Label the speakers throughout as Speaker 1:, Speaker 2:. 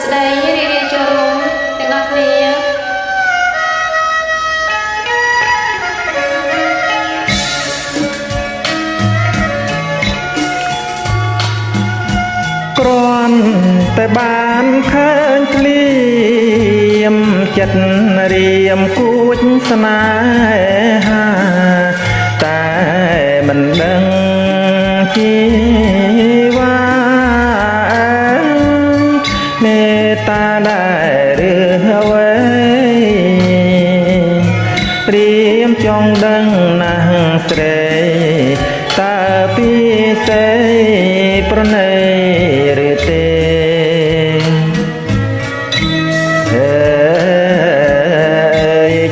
Speaker 1: ស្ដីរីករាយចូលរួមទាំងអស់គ្នា
Speaker 2: គ្រាន់តែបានឃើញភ្លៀមចិត្តរៀមគួចស្នេហាតែមិនដឹងជីវ៉ាមេត្តាដែរឬអ្វីព្រាមចង់ដឹងណាស់ស្រីតើពីសេប្រណីឬទេ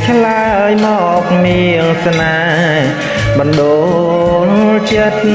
Speaker 2: ឆ្លើយមកនាងស្នេហ៍បណ្ដូលចិត្ត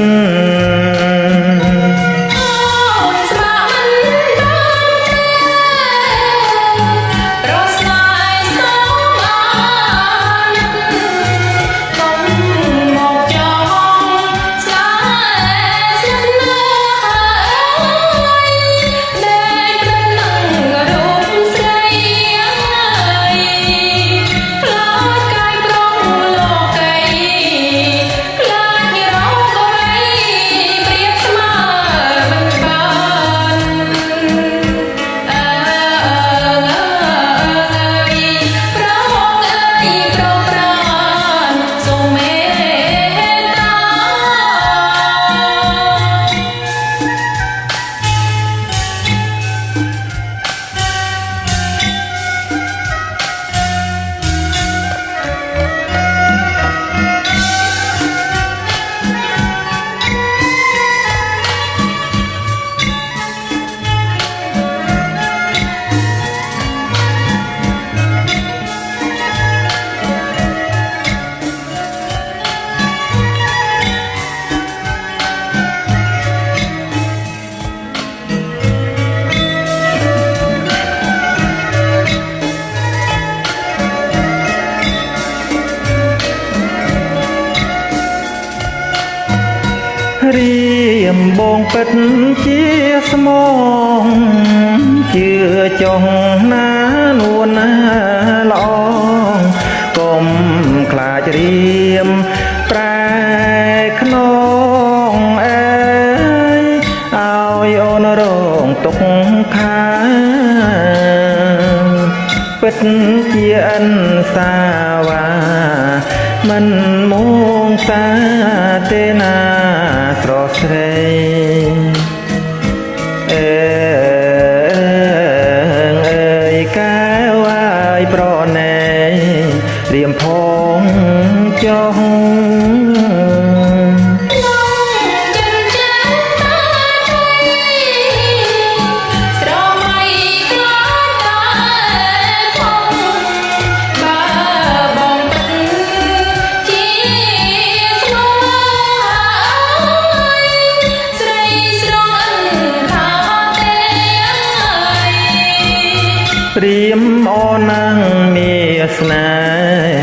Speaker 2: រៀមបងពិតជាស្មងជឿចង់ណានួនណាល្អកុំខ្លាចរៀមប្រែខ្នងអើយឲ្យអូនរងទុកខាពិតជាអិនសាវ៉ាមិនមួងសាទេណាស្រស់ស្រីអើយកែវអាយប្រណែរៀមផងចុះព្រាមអូននឹងមានស្នេហ៍